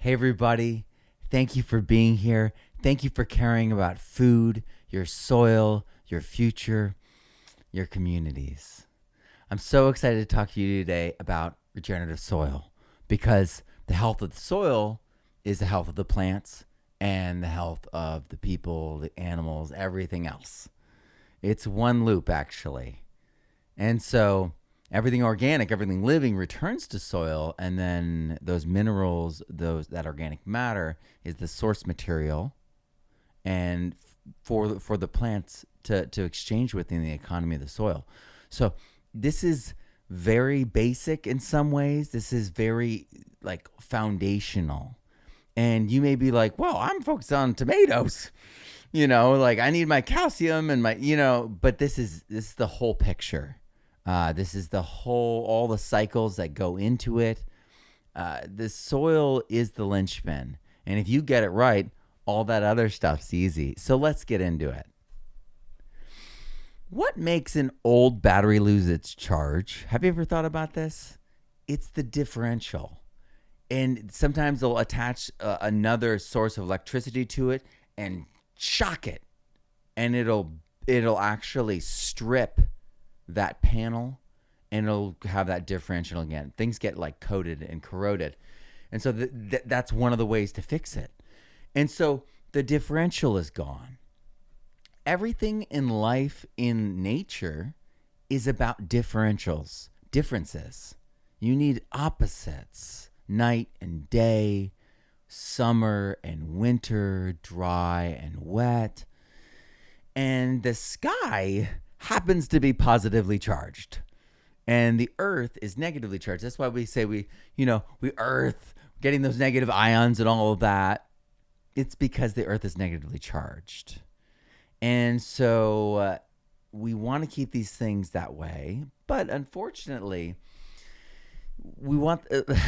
Hey, everybody. Thank you for being here. Thank you for caring about food, your soil, your future, your communities. I'm so excited to talk to you today about regenerative soil because the health of the soil is the health of the plants and the health of the people, the animals, everything else. It's one loop, actually. And so everything organic, everything living returns to soil, and then those minerals, that organic matter is the source material, and for the plants to exchange within the economy of the soil. So this is very basic in some ways. This is very like foundational. And you may be like, well, I'm focused on tomatoes. Like I need my calcium and my, but this is the whole picture. This is all the cycles that go into it. The soil is the linchpin. And if you get it right, all that other stuff's easy. So let's get into it. What makes an old battery lose its charge? Have you ever thought about this? It's the differential. And sometimes they'll attach another source of electricity to it and shock it. And it'll actually strip that panel, and it'll have that differential again. Things get like coated and corroded. And so that's one of the ways to fix it. And so the differential is gone. Everything in life, in nature, is about differentials, differences. You need opposites, night and day, summer and winter, dry and wet. And the sky happens to be positively charged, and the earth is negatively charged. That's why we say we earth, getting those negative ions and all of that. It's because the earth is negatively charged. And so we want to keep these things that way. But unfortunately,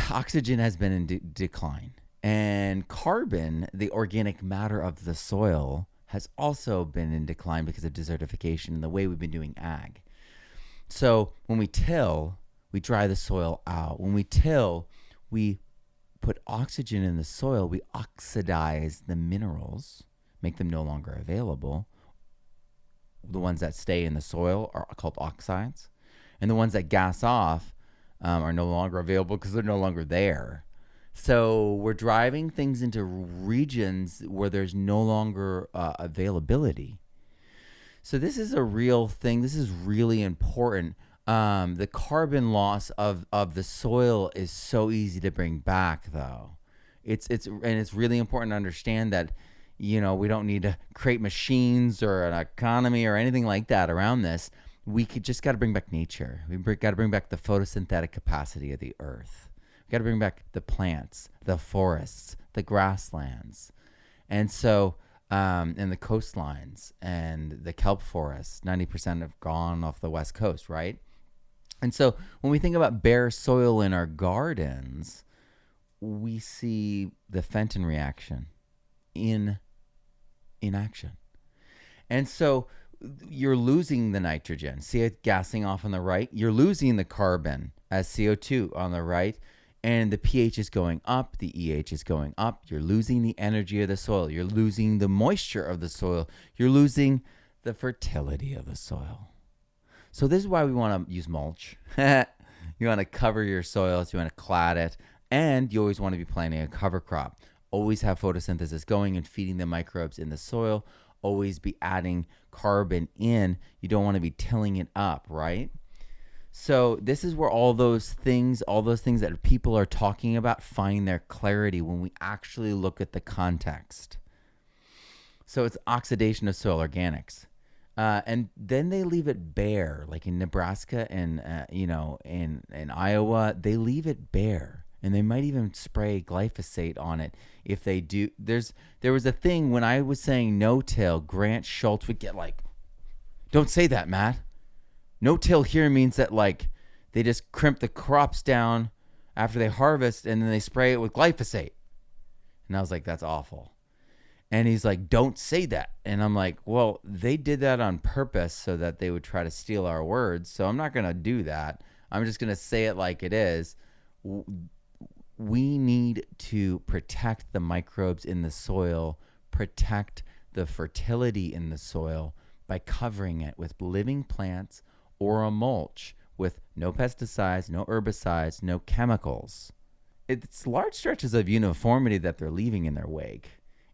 oxygen has been in decline. And carbon, the organic matter of the soil, has also been in decline because of desertification and the way we've been doing ag. So when we till, we dry the soil out. When we till, we put oxygen in the soil. We oxidize the minerals, make them no longer available. The ones that stay in the soil are called oxides. And the ones that gas off are no longer available because they're no longer there. So we're driving things into regions where there's no longer availability. So this is a real thing. This is really important. The carbon loss of the soil is so easy to bring back, though. It's really important to understand that, we don't need to create machines or an economy or anything like that around this. We just got to bring back nature. We got to bring back the photosynthetic capacity of the earth. We got to bring back the plants, the forests, the grasslands, and so and the coastlines and the kelp forests. 90% have gone off the west coast, right? And so when we think about bare soil in our gardens, we see the Fenton reaction in action. And so you're losing the nitrogen. See it gassing off on the right? You're losing the carbon as CO2 on the right. And the pH is going up, the EH is going up. You're losing the energy of the soil. You're losing the moisture of the soil. You're losing the fertility of the soil. So this is why we want to use mulch. You want to cover your soils. You want to clad it. And you always want to be planting a cover crop. Always have photosynthesis going and feeding the microbes in the soil. Always be adding carbon in. You don't want to be tilling it up, right? So this is where all those things that people are talking about find their clarity when we actually look at the context. So it's oxidation of soil organics. And then they leave it bare, like in Nebraska and, in Iowa, they leave it bare. And they might even spray glyphosate on it if they do. There was a thing when I was saying no-till, Grant Schultz would get like, don't say that, Matt. No-till here means that like they just crimp the crops down after they harvest and then they spray it with glyphosate. And I was like, that's awful. And he's like, don't say that. And I'm like, well, they did that on purpose so that they would try to steal our words. So I'm not going to do that. I'm just going to say it like it is. we need to protect the microbes in the soil, protect the fertility in the soil by covering it with living plants or a mulch with no pesticides, no herbicides, no chemicals. It's large stretches of uniformity that they're leaving in their wake.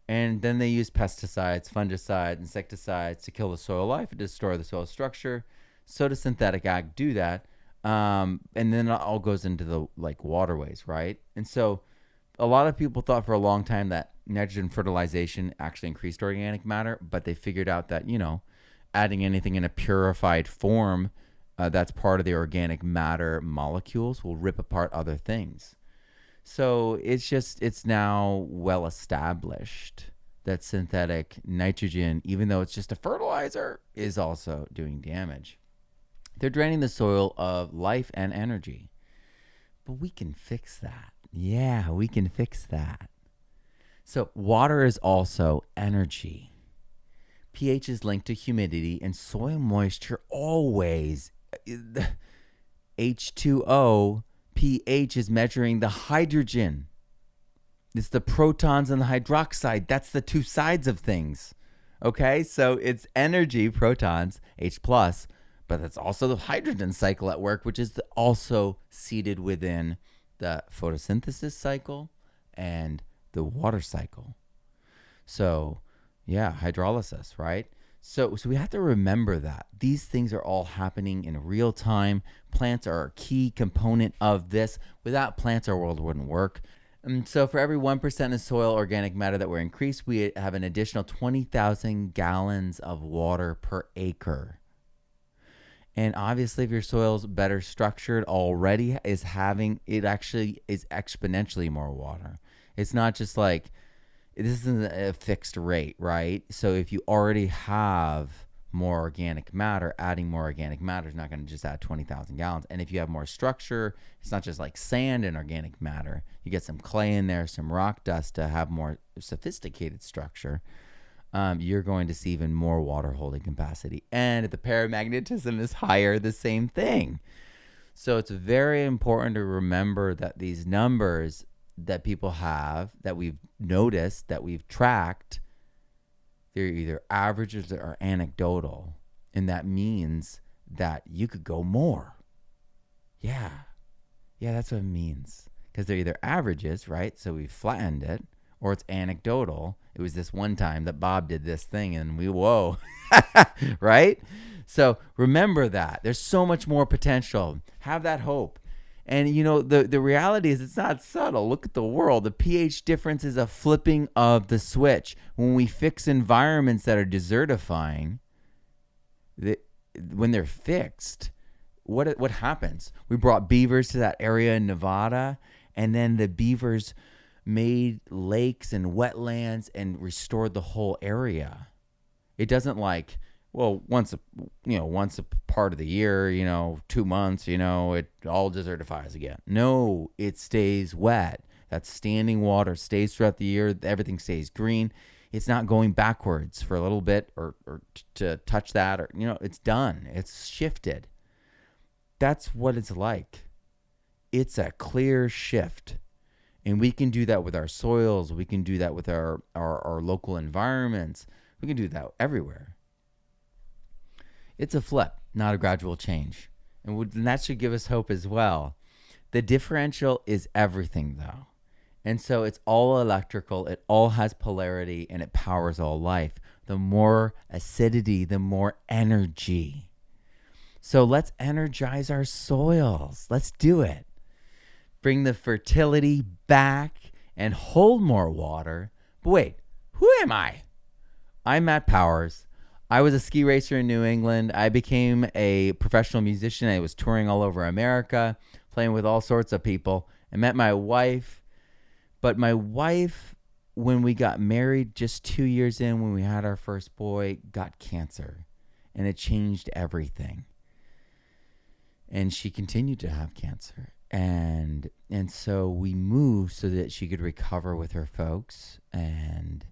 And then they use pesticides, fungicides, insecticides to kill the soil life and destroy the soil structure. So does synthetic ag do that. And then it all goes into the waterways, right? And so a lot of people thought for a long time that nitrogen fertilization actually increased organic matter, but they figured out that, adding anything in a purified form that's part of the organic matter molecules will rip apart other things. So it's now well established that synthetic nitrogen, even though it's just a fertilizer, is also doing damage. They're draining the soil of life and energy. But we can fix that. Yeah, we can fix that. So water is also energy. pH is linked to humidity and soil moisture always. H2O, pH is measuring the hydrogen. It's the protons and the hydroxide. That's the two sides of things. Okay, so it's energy, protons, H+, but that's also the hydrogen cycle at work, which is also seated within the photosynthesis cycle and the water cycle. So, yeah, hydrolysis, right? So we have to remember that these things are all happening in real time. Plants are a key component of this. Without plants, our world wouldn't work. And so for every 1% of soil organic matter that we're increased, we have an additional 20,000 gallons of water per acre. And obviously, if your soil's better structured already, it actually is exponentially more water. It's not just like, this isn't a fixed rate, right? So if you already have more organic matter, adding more organic matter is not going to just add 20,000 gallons. And if you have more structure, it's not just like sand and organic matter. You get some clay in there, some rock dust to have more sophisticated structure. You're going to see even more water holding capacity. And if the paramagnetism is higher, the same thing. So it's very important to remember that these numbers that people have, that we've noticed, that we've tracked, they're either averages or anecdotal. And that means that you could go more. Yeah, that's what it means. Because they're either averages, right? So we flattened it, or it's anecdotal. It was this one time that Bob did this thing and whoa, right? So remember that. There's so much more potential. Have that hope. And, the reality is it's not subtle. Look at the world. The pH difference is a flipping of the switch. When we fix environments that are desertifying, when they're fixed, what happens? We brought beavers to that area in Nevada, and then the beavers made lakes and wetlands and restored the whole area. It doesn't once a part of the year, 2 months, it all desertifies again. No, it stays wet. That standing water stays throughout the year. Everything stays green. It's not going backwards for a little bit or to touch that or, it's done. It's shifted. That's what it's like. It's a clear shift. And we can do that with our soils. We can do that with our local environments. We can do that everywhere. It's a flip, not a gradual change. And that should give us hope as well. The differential is everything, though. And so it's all electrical. It all has polarity, and it powers all life. The more acidity, the more energy. So let's energize our soils. Let's do it. Bring the fertility back and hold more water. But wait, who am I? I'm Matt Powers. I was a ski racer in New England. I became a professional musician. I was touring all over America, playing with all sorts of people. I met my wife. But my wife, when we got married, just 2 years in, when we had our first boy, got cancer. And it changed everything. And she continued to have cancer. And so we moved so that she could recover with her folks. And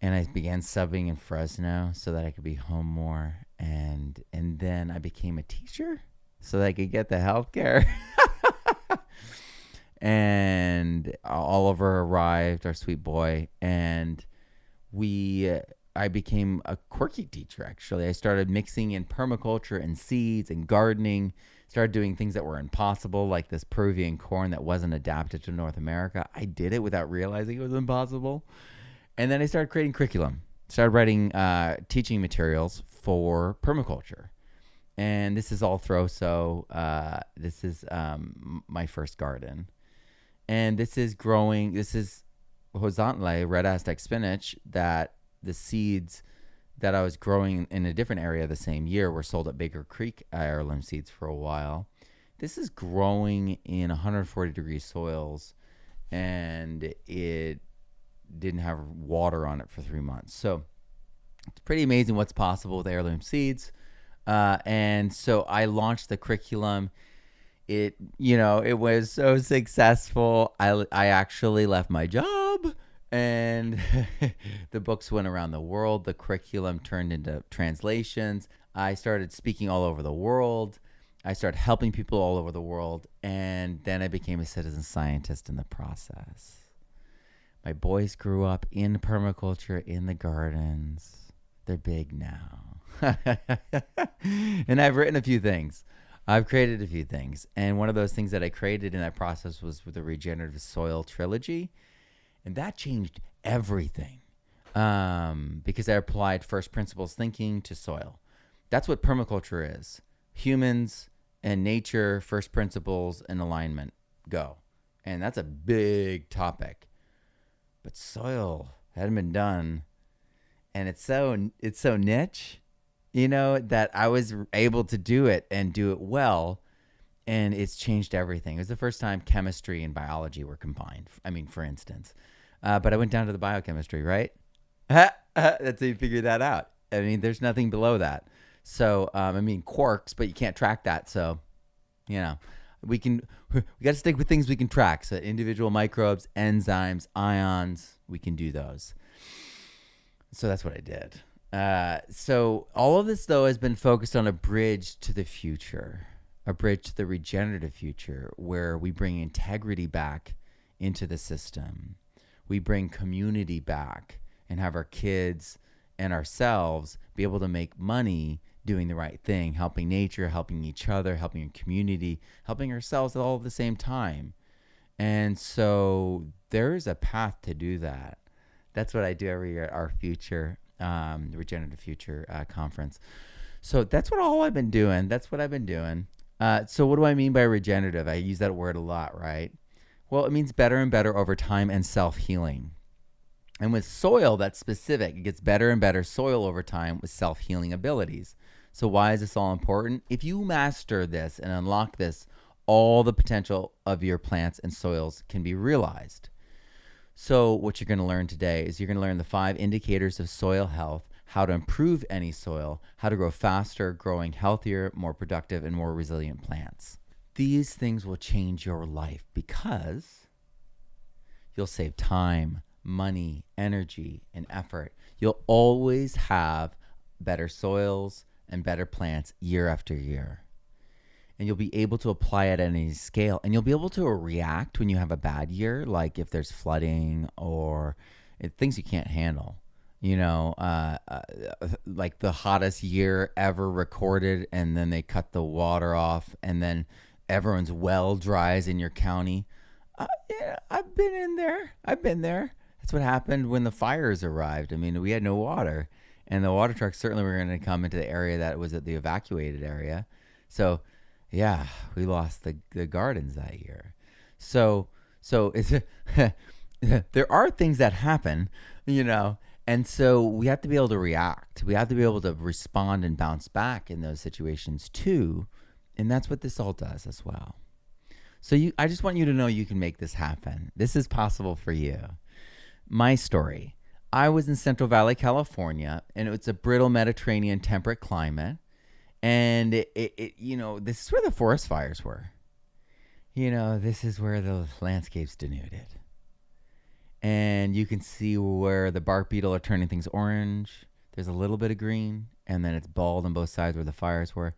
I began subbing in Fresno so that I could be home more. And then I became a teacher so that I could get the health care. And Oliver arrived, our sweet boy, and I became a quirky teacher. Actually, I started mixing in permaculture and seeds and gardening. Started doing things that were impossible, like this Peruvian corn that wasn't adapted to North America. I did it without realizing it was impossible. And then I started creating curriculum. Started writing teaching materials for permaculture. And this is all Throso. This is my first garden. And this is growing. This is horizontally red Aztec spinach that the seeds that I was growing in a different area the same year were sold at Baker Creek heirloom seeds for a while. This is growing in 140 degree soils, and it didn't have water on it for 3 months. So it's pretty amazing what's possible with heirloom seeds. And so I launched the curriculum. It was so successful. I actually left my job, and the books went around the world. The curriculum turned into translations. I started speaking all over the world. I started helping people all over the world. And then I became a citizen scientist in the process. My boys grew up in permaculture, in the gardens. They're big now. And I've written a few things. I've created a few things. And one of those things that I created in that process was with the Regenerative Soil Trilogy. And that changed everything because I applied first principles thinking to soil. That's what permaculture is. Humans and nature, first principles and alignment, go. And that's a big topic. But soil hadn't been done. And it's so niche, that I was able to do it and do it well. And it's changed everything. It was the first time chemistry and biology were combined. I mean, for instance. But I went down to the biochemistry, right? That's how you figure that out. I mean, there's nothing below that. So, quarks, but you can't track that. So, we got to stick with things we can track. So individual microbes, enzymes, ions, we can do those. So that's what I did. So all of this, though, has been focused on a bridge to the future, a bridge to the regenerative future, where we bring integrity back into the system. We bring community back and have our kids and ourselves be able to make money doing the right thing, helping nature, helping each other, helping your community, helping ourselves all at the same time. And so there is a path to do that. That's what I do every year at our future, Regenerative Future conference. So that's all I've been doing. That's what I've been doing. So what do I mean by regenerative? I use that word a lot, right? Well, it means better and better over time and self-healing. And with soil, that's specific. It gets better and better soil over time with self-healing abilities. So why is this all important? If you master this and unlock this, all the potential of your plants and soils can be realized. So what you're going to learn today is you're going to learn the 5 indicators of soil health, how to improve any soil, how to grow faster, growing healthier, more productive, and more resilient plants. These things will change your life because you'll save time, money, energy, and effort. You'll always have better soils and better plants year after year. And you'll be able to apply it at any scale. And you'll be able to react when you have a bad year, like if there's flooding or things you can't handle. Like the hottest year ever recorded, and then they cut the water off, and then everyone's well dries in your county. I've been there. That's what happened when the fires arrived. I mean, we had no water, and the water trucks certainly were going to come into the area that was at the evacuated area. So, yeah, we lost the gardens that year. So it's there are things that happen, and so we have to be able to react. We have to be able to respond and bounce back in those situations too. And that's what this all does as well. So I just want you to know you can make this happen. This is possible for you. My story. I was in Central Valley, California, and it's a brittle Mediterranean temperate climate. And this is where the forest fires were. This is where the landscape's denuded. And you can see where the bark beetle are turning things orange. There's a little bit of green, and then it's bald on both sides where the fires were.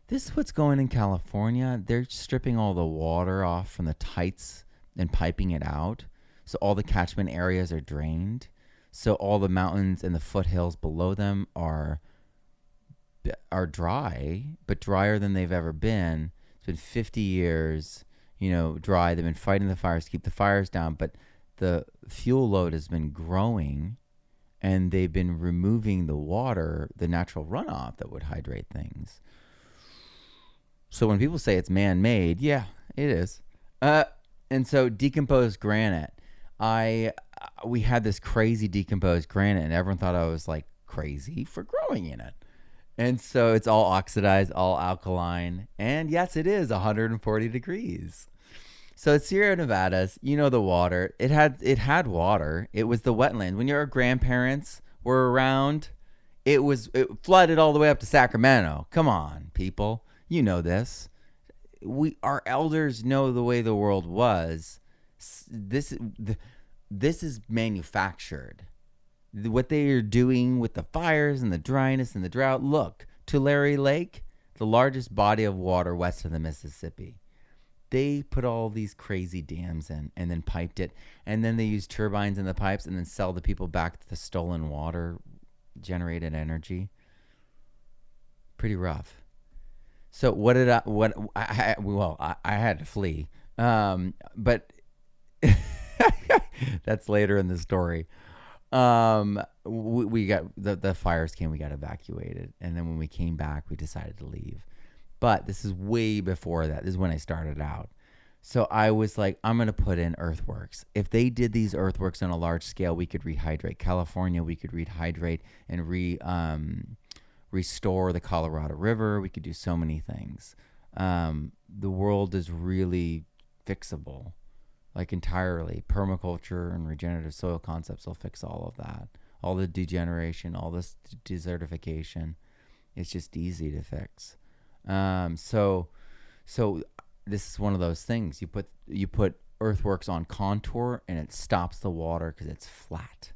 This is what's going in California. They're stripping all the water off from the tights and piping it out. So all the catchment areas are drained. So all the mountains and the foothills below them are dry, but drier than they've ever been. It's been 50 years, dry. They've been fighting the fires to keep the fires down, but the fuel load has been growing, and they've been removing the water, the natural runoff that would hydrate things. So when people say it's man-made, yeah, it is. And so decomposed granite, we had this crazy decomposed granite, and everyone thought I was like crazy for growing in it. And so it's all oxidized, all alkaline. And yes, it is 140 degrees. So it's Sierra Nevadas, the water. It had water. It was the wetland. When your grandparents were around, it flooded all the way up to Sacramento. Come on, people. You know this. Our elders know the way the world was. This is manufactured. What they are doing with the fires and the dryness and the drought. Look, Tulare Lake, the largest body of water west of the Mississippi. They put all these crazy dams in and then piped it. And then they use turbines in the pipes and then sell the people back the stolen water, generated energy. Pretty rough. So I had to flee. But that's later in the story. We got the fires came, we got evacuated. And then when we came back, we decided to leave. But this is way before that. This is when I started out. So I was like, I'm going to put in earthworks. If they did these earthworks on a large scale, we could rehydrate California. We could rehydrate and restore the Colorado River. We could do so many things. The world is really fixable, like entirely. Permaculture and regenerative soil concepts will fix all of that. All the degeneration, all this desertification. It's just easy to fix. So this is one of those things. You put earthworks on contour and it stops the water because it's flat.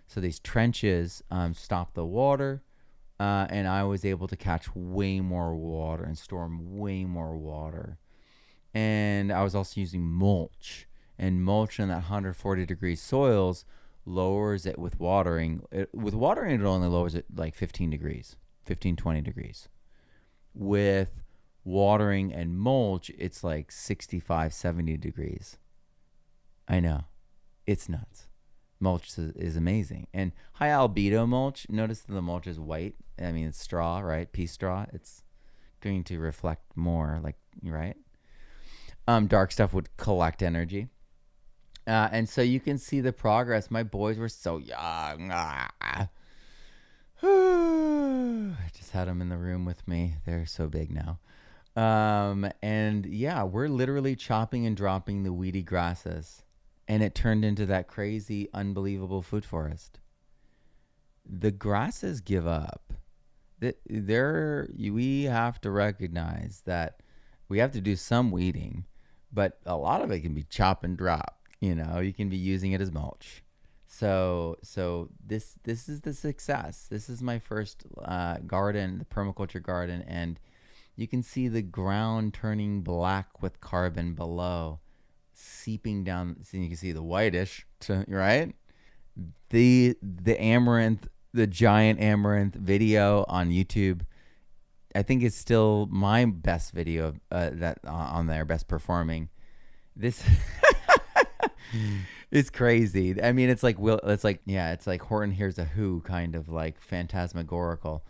So these trenches stop the water, and I was able to catch way more water and store way more water. And I was also using mulch, and mulch in that 140 degree soils lowers it with watering. With watering, it only lowers it like 15 degrees, 15, 20 degrees. With watering and mulch, it's like 65, 70 degrees. I know. It's nuts. Mulch is amazing. And high albedo mulch, notice that the mulch is white. I mean, it's straw, right? Pea straw. It's going to reflect more, like, right? Dark stuff would collect energy. And so you can see the progress. My boys were so young. I just had them in the room with me. They're so big now. And yeah, we're literally chopping and dropping the weedy grasses. And it turned into that crazy, unbelievable food forest. The grasses give up. We have to recognize that we have to do some weeding, but a lot of it can be chop and drop. You can be using it as mulch. So this is the success. This is my first garden, the permaculture garden, and you can see the ground turning black with carbon below, seeping down. So you can see the whitish, right? The amaranth, the giant amaranth video on YouTube, I think it's still my best video that on there, best performing. This it's crazy. I mean, it's like Horton Hears a Who kind of like phantasmagorical.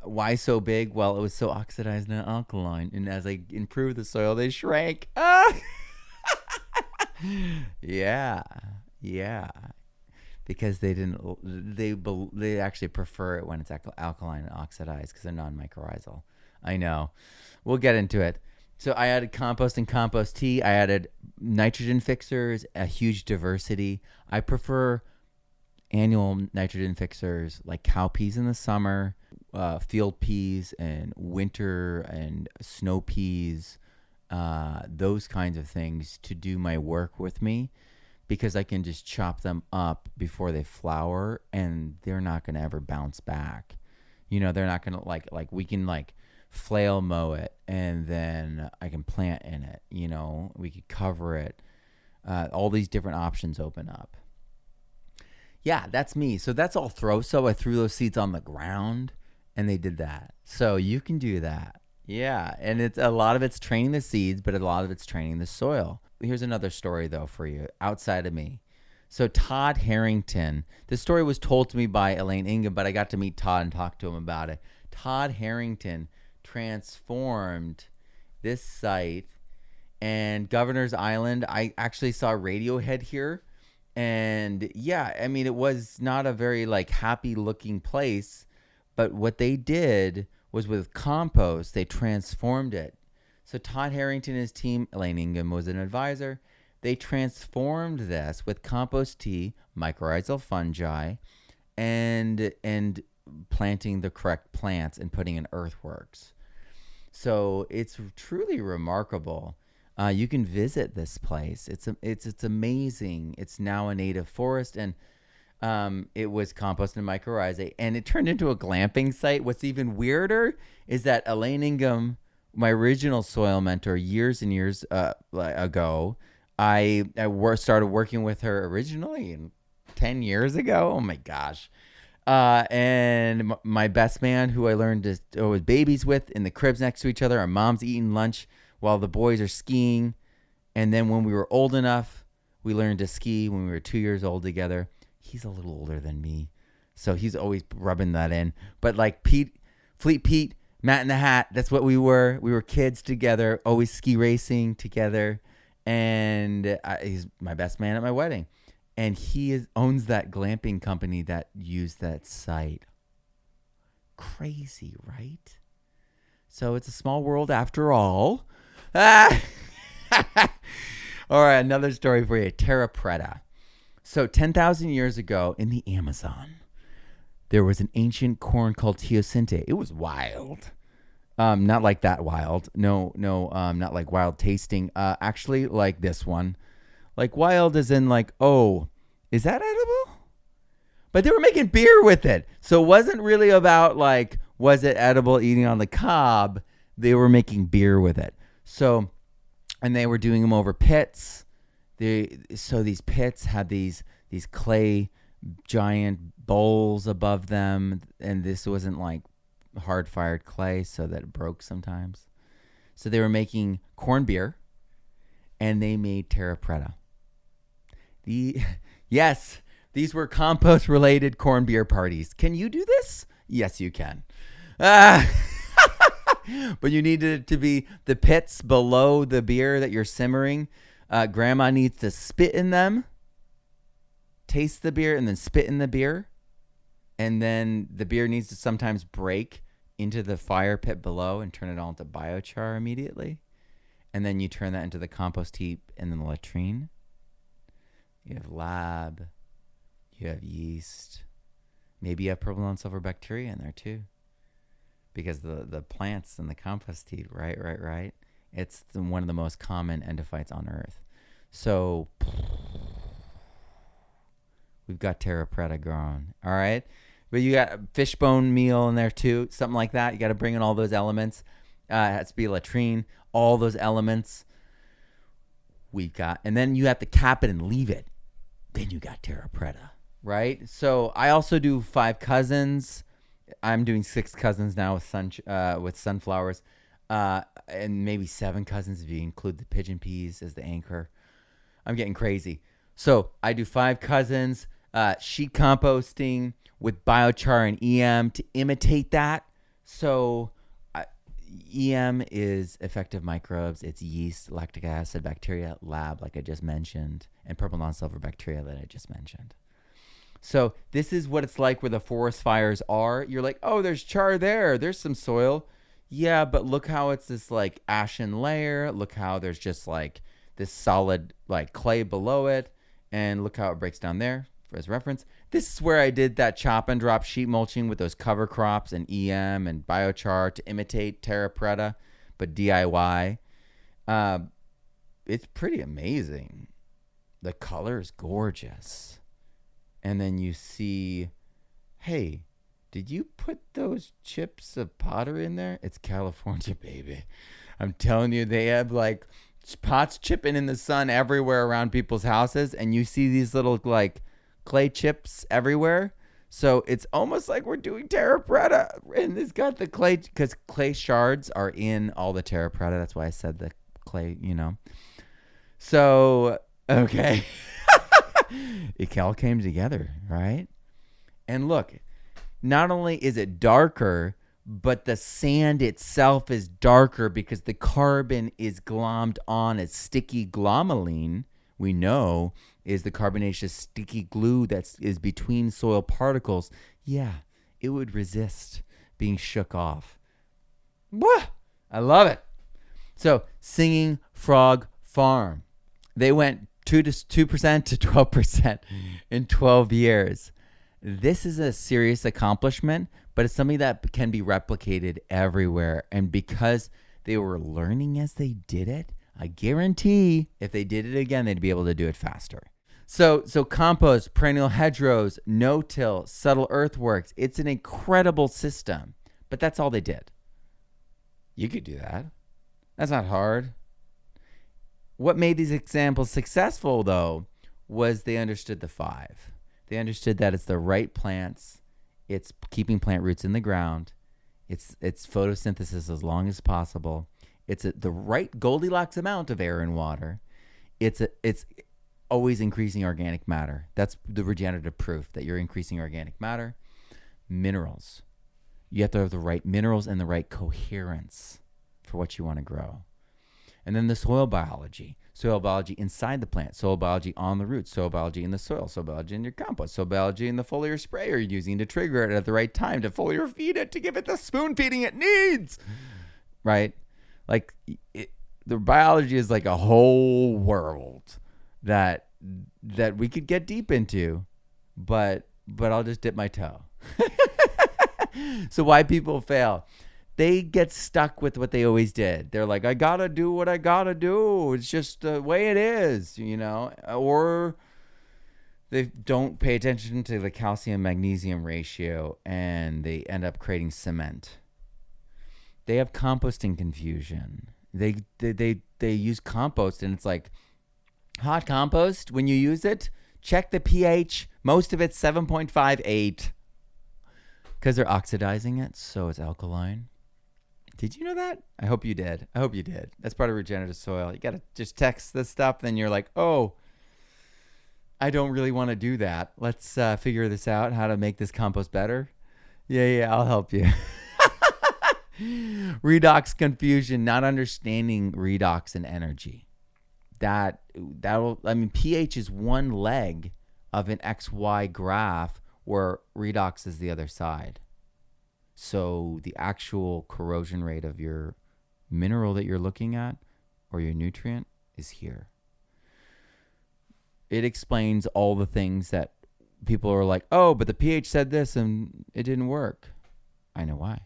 Why so big? Well, it was so oxidized and alkaline, and as I improved the soil, they shrank. Yeah, because they actually prefer it when it's alkaline and oxidized because they're non-mycorrhizal. I know. We'll get into it. So I added compost and compost tea. I added nitrogen fixers, a huge diversity. I prefer annual nitrogen fixers like cowpeas in the summer, field peas, and winter and snow peas, those kinds of things to do my work with me, because I can just chop them up before they flower and they're not going to ever bounce back. They're not going to like we can like flail mow it and then I can plant in it. We could cover it. All these different options open up. Yeah, that's me. So that's all throw. So I threw those seeds on the ground and they did that. So you can do that. Yeah. And it's a lot of it's training the seeds, but a lot of it's training the soil. Here's another story though for you outside of me. So Todd Harrington, this story was told to me by Elaine Ingham, but I got to meet Todd and talk to him about it. Todd Harrington transformed this site, and Governor's Island, I actually saw Radiohead here. And yeah, I mean, it was not a very happy looking place, but what they did was with compost, they transformed it. So Todd Harrington and his team, Elaine Ingham was an advisor. They transformed this with compost tea, mycorrhizal fungi, and planting the correct plants and putting in earthworks. So it's truly remarkable. You can visit this place. It's amazing. It's now a native forest, and it was compost and mycorrhizae, and it turned into a glamping site. What's even weirder is that Elaine Ingham, my original soil mentor years and years ago, I started working with her originally 10 years ago. Oh my gosh. And my best man, who I learned to was babies with in the cribs next to each other. Our mom's eating lunch while the boys are skiing. And then when we were old enough, we learned to ski when we were 2 years old together. He's a little older than me, so he's always rubbing that in. But Fleet Pete, Matt in the Hat, that's what we were. We were kids together, always ski racing together. And he's my best man at my wedding. And he owns that glamping company that used that site. Crazy, right? So it's a small world after all. All right, another story for you. Terra pretta. So 10,000 years ago in the Amazon, there was an ancient corn called teosinte. It was wild. Not like that wild. No, not like wild tasting. Actually, like this one. Like wild as in oh, is that edible? But they were making beer with it. So it wasn't really about was it edible eating on the cob? They were making beer with it. So, and they were doing them over pits. So these pits had these clay giant bowls above them. And this wasn't hard fired clay, so that it broke sometimes. So they were making corn beer, and they made Terra pretta. Yes, these were compost related corn beer parties. Can you do this? Yes, you can. But you need it to be the pits below the beer that you're simmering. Grandma needs to spit in them, taste the beer, and then spit in the beer. And then the beer needs to sometimes break into the fire pit below and turn it all into biochar immediately. And then you turn that into the compost heap and then the latrine. You have lab. You have yeast. Maybe you have purple and silver bacteria in there too. Because the plants in the compost heap, right. It's one of the most common endophytes on Earth. So we've got Terra pretta grown. All right. But you got a fishbone meal in there too, something like that. You got to bring in all those elements. It has to be latrine, all those elements. We've got, and then you have to cap it and leave it. Then you got Terra pretta, right? So I also do 5 cousins. I'm doing 6 cousins now with sunflowers, and maybe 7 cousins if you include the pigeon peas as the anchor. I'm getting crazy. So I do 5 cousins, sheet composting with biochar and EM to imitate that. So EM is effective microbes. It's yeast, lactic acid, bacteria, lab, like I just mentioned, and purple non-silver bacteria that I just mentioned. So this is what it's like where the forest fires are. You're like, oh, there's char there. There's some soil. Yeah, but look how it's this ashen layer. Look how there's just this solid clay below it. And look how it breaks down there. As reference, this is where I did that chop and drop sheet mulching with those cover crops and EM and biochar to imitate Terra pretta, but DIY. It's pretty amazing. The color is gorgeous. And then you see, hey, did you put those chips of pottery in there? It's California, baby. I'm telling you, they have like pots chipping in the sun everywhere around people's houses, and you see these little like clay chips everywhere. So it's almost like we're doing Terra pretta, and it's got the clay, because clay shards are in all the Terra pretta. That's why I said the clay, So, okay. It all came together, right? And look, not only is it darker, but the sand itself is darker because the carbon is glommed on as sticky glomalin. We know is the carbonaceous sticky glue that is between soil particles. Yeah, it would resist being shook off. Wah! I love it. So, Singing Frog Farm. They went 2% to 12% in 12 years. This is a serious accomplishment, but it's something that can be replicated everywhere. And because they were learning as they did it, I guarantee if they did it again, they'd be able to do it faster. So compost, perennial hedgerows, no-till, subtle earthworks. It's an incredible system, but that's all they did. You could do that. That's not hard. What made these examples successful, though, was they understood the 5. They understood that it's the right plants, it's keeping plant roots in the ground, it's photosynthesis as long as possible, it's the right Goldilocks amount of air and water, it's always increasing organic matter. That's the regenerative proof that you're increasing organic matter. Minerals. You have to have the right minerals and the right coherence for what you want to grow. And then the soil biology inside the plant, soil biology on the roots, soil biology in the soil, soil biology in your compost, soil biology in the foliar spray you're using to trigger it at the right time, to foliar feed it, to give it the spoon feeding it needs, right? Like the biology is like a whole world that we could get deep into, but I'll just dip my toe. So why people fail? They get stuck with what they always did. They're like, I gotta do what I gotta do. It's just the way it is, or they don't pay attention to the calcium magnesium ratio and they end up creating cement. They have composting confusion. They use compost and it's like hot compost. When you use it, check the pH. Most of it's 7.58 because they're oxidizing it, so it's alkaline. Did you know that? I hope you did. That's part of regenerative soil. You got to just text this stuff. Then you're like, oh, I don't really want to do that. Let's figure this out, how to make this compost better. Yeah, I'll help you. Redox confusion, not understanding redox and energy. pH is one leg of an XY graph where redox is the other side. So the actual corrosion rate of your mineral that you're looking at or your nutrient is here. It explains all the things that people are like, oh, but the pH said this and it didn't work. I know why.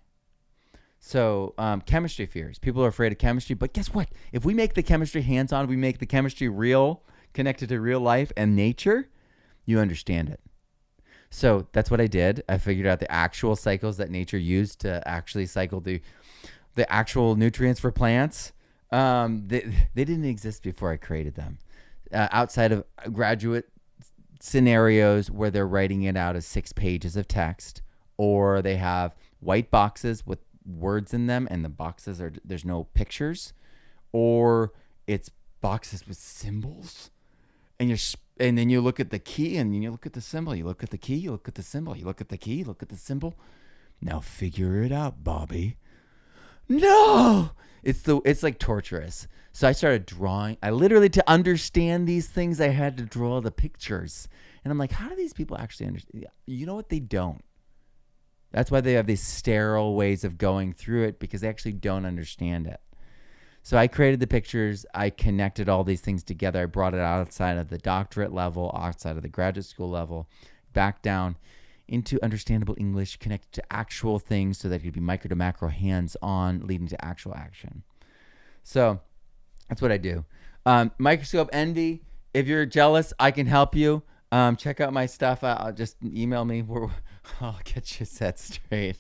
So chemistry fears. People are afraid of chemistry, but guess what? If we make the chemistry hands-on, we make the chemistry real, connected to real life and nature, you understand it. So that's what I did. I figured out the actual cycles that nature used to actually cycle the actual nutrients for plants. They didn't exist before I created them. Outside of graduate scenarios where they're writing it out as 6 pages of text, or they have white boxes with words in them and the boxes there's no pictures, or it's boxes with symbols, and then you look at the key and you look at the symbol, you look at the key, you look at the symbol, you look at the key, you look at the symbol. Now figure it out, Bobby. No, it's like torturous. So I started drawing. I literally, to understand these things, I had to draw the pictures. And I'm like, how do these people actually understand? You know what? They don't. That's why they have these sterile ways of going through it, because they actually don't understand it. So I created the pictures. I connected all these things together. I brought it outside of the doctorate level, outside of the graduate school level, back down into understandable English, connected to actual things so that it could be micro to macro, hands-on, leading to actual action. So that's what I do. Microscope Envy, if you're jealous, I can help you. Check out my stuff. I'll just email me. I'll get you set straight.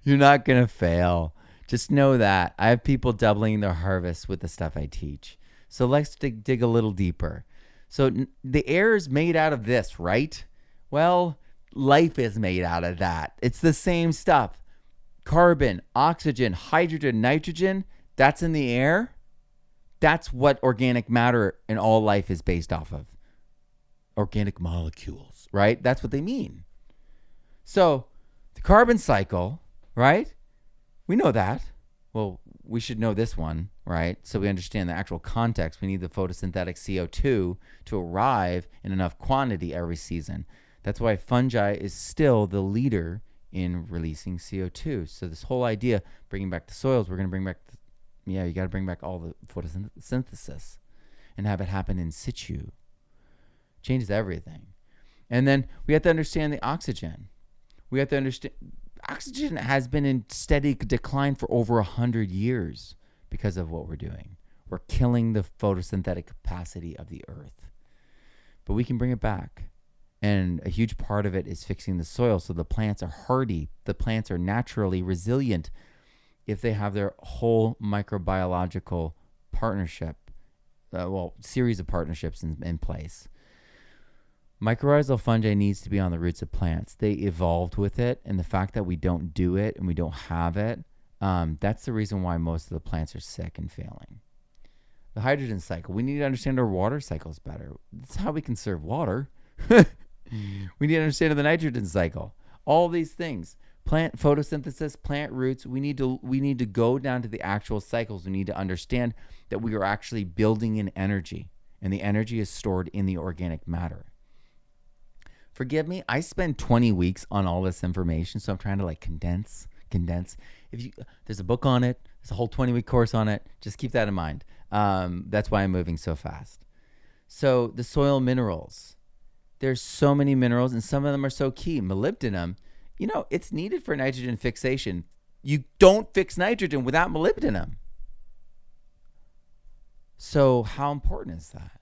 You're not going to fail. Just know that. I have people doubling their harvest with the stuff I teach. So let's dig a little deeper. So the air is made out of this, right? Well, life is made out of that. It's the same stuff. Carbon, oxygen, hydrogen, nitrogen, that's in the air. That's what organic matter in all life is based off of. Organic molecules, right? That's what they mean. So the carbon cycle, right? We know that. Well, we should know this one, right? So we understand the actual context. We need the photosynthetic CO2 to arrive in enough quantity every season. That's why fungi is still the leader in releasing CO2. So this whole idea, bringing back the soils, we're going to bring back, you got to bring back all the photosynthesis and have it happen in situ. Changes everything. And then we have to understand the oxygen. We have to understand oxygen has been in steady decline for over 100 years because of what we're doing. We're killing the photosynthetic capacity of the earth. But we can bring it back. And a huge part of it is fixing the soil so the plants are hardy. The plants are naturally resilient if they have their whole microbiological partnership, series of partnerships in place. Mycorrhizal fungi needs to be on the roots of plants. They evolved with it, and the fact that we don't do it and we don't have it, that's the reason why most of the plants are sick and failing. The hydrogen cycle. We need to understand our water cycles better. That's how we conserve water. We need to understand the nitrogen cycle. All these things. Plant photosynthesis, plant roots. We need to go down to the actual cycles. We need to understand that we are actually building in energy, and the energy is stored in the organic matter. Forgive me, I spend 20 weeks on all this information, so I'm trying to condense. There's a book on it, there's a whole 20-week course on it. Just keep that in mind. That's why I'm moving so fast. So the soil minerals. There's so many minerals, and some of them are so key. Molybdenum, it's needed for nitrogen fixation. You don't fix nitrogen without molybdenum. So how important is that?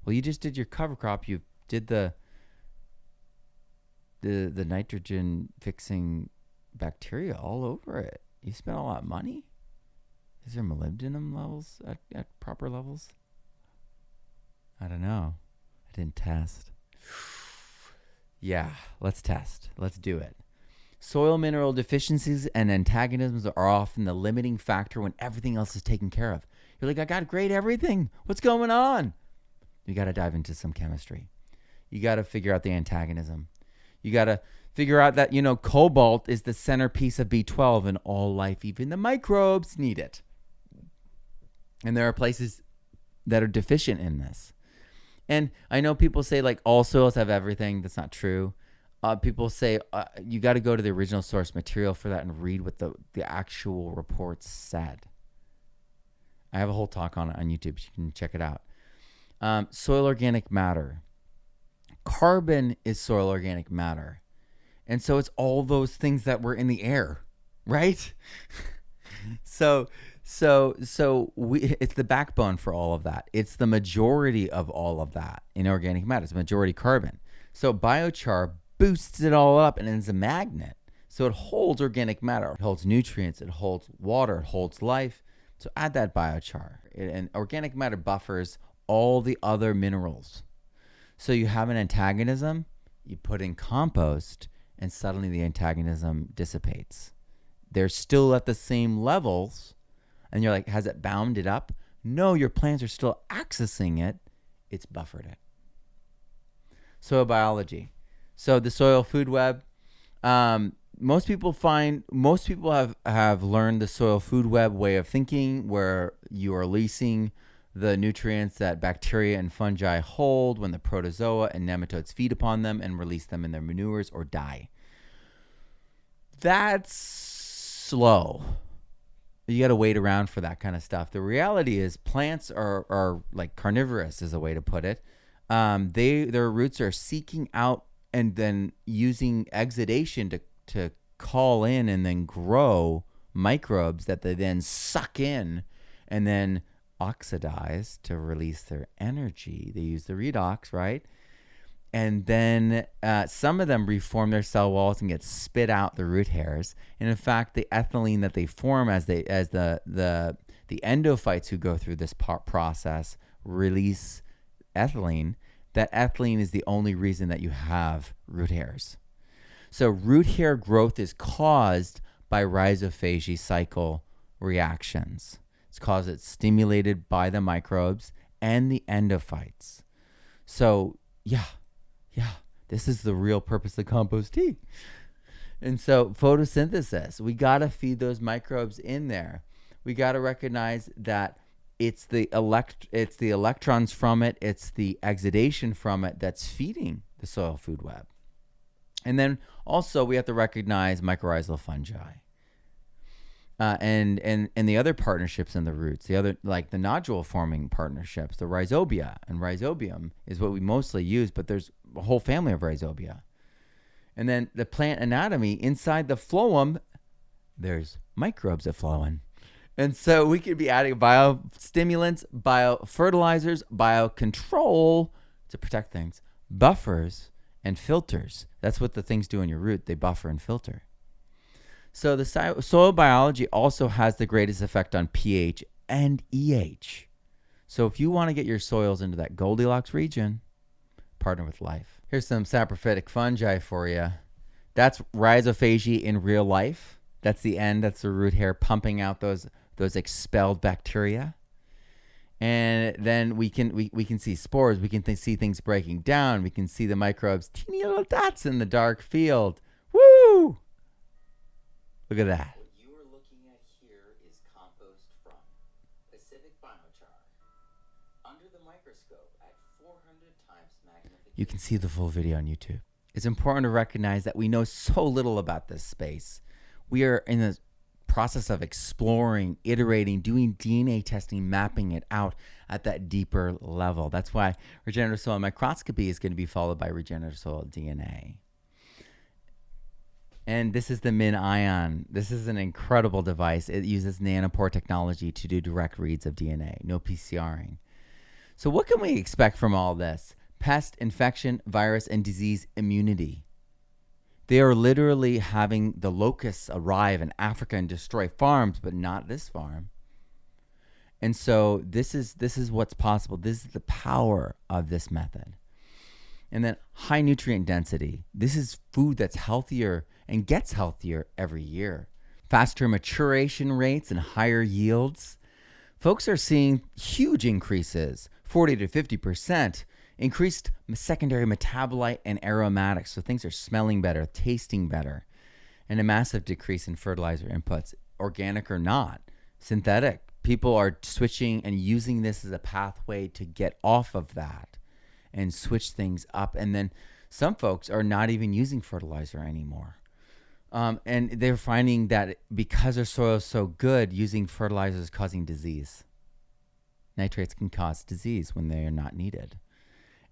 Well, you just did your cover crop. You did the nitrogen fixing bacteria all over it. You spent a lot of money. Is there molybdenum levels at proper levels? I don't know. I didn't test. Yeah, let's test. Let's do it. Soil mineral deficiencies and antagonisms are often the limiting factor when everything else is taken care of. You're like, I got to grade everything. What's going on? You got to dive into some chemistry. You got to figure out the antagonism. You got to figure out that, cobalt is the centerpiece of B12 in all life. Even the microbes need it. And there are places that are deficient in this. And I know people say all soils have everything. That's not true. People say you got to go to the original source material for that and read what the actual reports said. I have a whole talk on it on YouTube. You can check it out. Soil organic matter. Carbon is soil organic matter. And so it's all those things that were in the air, right? So it's the backbone for all of that. It's the majority of all of that in organic matter. It's majority carbon. So biochar boosts it all up and it's a magnet. So it holds organic matter. It holds nutrients. It holds water. It holds life. So add that biochar. And organic matter buffers all the other minerals. So you have an antagonism, you put in compost, and suddenly the antagonism dissipates. They're still at the same levels, and you're like, has it bound it up? No, your plants are still accessing it. It's buffered it. Soil biology. So the soil food web. Most people have learned the soil food web way of thinking, where you are leasing the nutrients that bacteria and fungi hold when the protozoa and nematodes feed upon them and release them in their manures or die. That's slow. You got to wait around for that kind of stuff. The reality is plants are like carnivorous, is a way to put it. Their roots are seeking out and then using exudation to call in and then grow microbes that they then suck in and then oxidize to release their energy. They use the redox, right? And then some of them reform their cell walls and get spit out the root hairs. And in fact, the ethylene that they form as the endophytes who go through this process release ethylene, that ethylene is the only reason that you have root hairs. So root hair growth is caused by rhizophagy cycle reactions. It's stimulated by the microbes and the endophytes. So yeah, this is the real purpose of compost tea. And so photosynthesis, we got to feed those microbes in there. We got to recognize that it's the electrons from it, it's the exudation from it that's feeding the soil food web. And then also we have to recognize mycorrhizal fungi. And the other partnerships in the roots, the other, like the nodule forming partnerships, the rhizobia and rhizobium is what we mostly use, but there's a whole family of rhizobia. And then the plant anatomy, inside the phloem, there's microbes that flow in. And so we could be adding biostimulants, biofertilizers, biocontrol to protect things, buffers, and filters. That's what the things do in your root. They buffer and filter. So the soil biology also has the greatest effect on pH and EH. So if you want to get your soils into that Goldilocks region, partner with life. Here's some saprophytic fungi for you. That's rhizophagy in real life. That's the end. That's the root hair pumping out those expelled bacteria. And then we can see spores. We can see things breaking down. We can see the microbes, teeny little dots in the dark field. Woo! Look at that. What you are looking at here is compost from Pacific biochar. Under the microscope at 400 times magnification. You can see the full video on YouTube. It's important to recognize that we know so little about this space. We are in the process of exploring, iterating, doing DNA testing, mapping it out at that deeper level. That's why regenerative soil microscopy is going to be followed by regenerative soil DNA. And this is the MinION. This is an incredible device. It uses nanopore technology to do direct reads of DNA, no PCRing. So what can we expect from all this? Pest, infection, virus, and disease immunity. They are literally having the locusts arrive in Africa and destroy farms, but not this farm. And so this is what's possible. This is the power of this method. And then high nutrient density. This is food that's healthier and gets healthier every year. Faster maturation rates and higher yields. Folks are seeing huge increases, 40 to 50%, increased secondary metabolite and aromatics. So things are smelling better, tasting better, and a massive decrease in fertilizer inputs, organic or not, synthetic. People are switching and using this as a pathway to get off of that and switch things up. And then some folks are not even using fertilizer anymore. And they're finding that because their soil is so good, using fertilizer is causing disease. Nitrates can cause disease when they are not needed.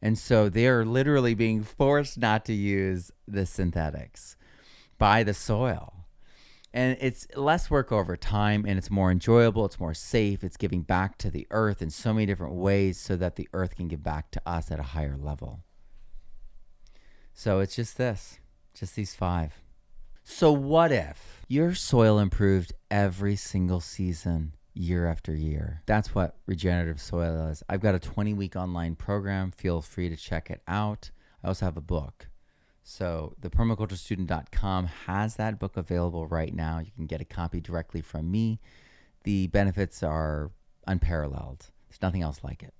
And so they are literally being forced not to use the synthetics by the soil. And it's less work over time, and it's more enjoyable, it's more safe, it's giving back to the earth in so many different ways so that the earth can give back to us at a higher level. So it's just these 5. So what if your soil improved every single season, year after year? That's what regenerative soil is. I've got a 20-week online program. Feel free to check it out. I also have a book. So the permaculturestudent.com has that book available right now. You can get a copy directly from me. The benefits are unparalleled. There's nothing else like it.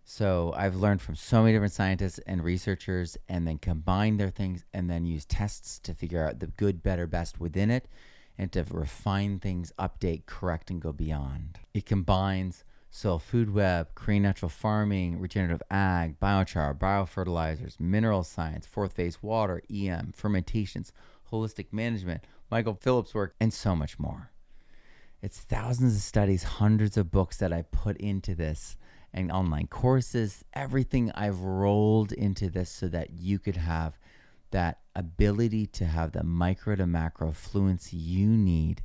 So I've learned from so many different scientists and researchers, and then combine their things and then use tests to figure out the good, better, best within it, and to refine things, update, correct, and go beyond. It combines soil food web, Korean natural farming, regenerative ag, biochar, biofertilizers, mineral science, fourth phase water, EM, fermentations, holistic management, Michael Phillips' work, and so much more. It's thousands of studies, hundreds of books that I put into this, and online courses, everything I've rolled into this so that you could have that ability to have the micro to macro fluency you need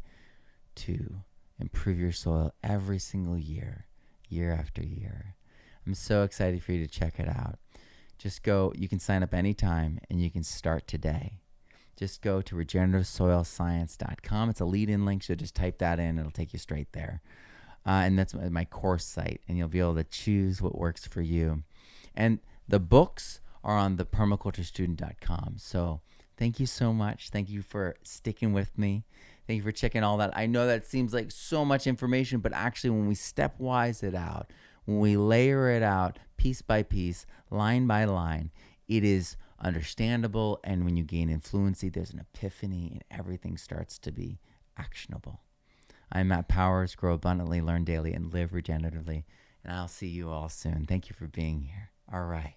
to improve your soil every single year, year after year. I'm so excited for you to check it out. Just go, you can sign up anytime and you can start today. Just go to regenerativesoilscience.com. It's a lead-in link, so just type that in. It'll take you straight there. And that's my course site, and you'll be able to choose what works for you. And the books are on the permaculturestudent.com. So thank you so much. Thank you for sticking with me. Thank you for checking all that. I know that seems like so much information, but actually when we stepwise it out, when we layer it out piece by piece, line by line, it is understandable. And when you gain influency, there's an epiphany and everything starts to be actionable. I'm Matt Powers. Grow abundantly, learn daily, and live regeneratively. And I'll see you all soon. Thank you for being here. All right.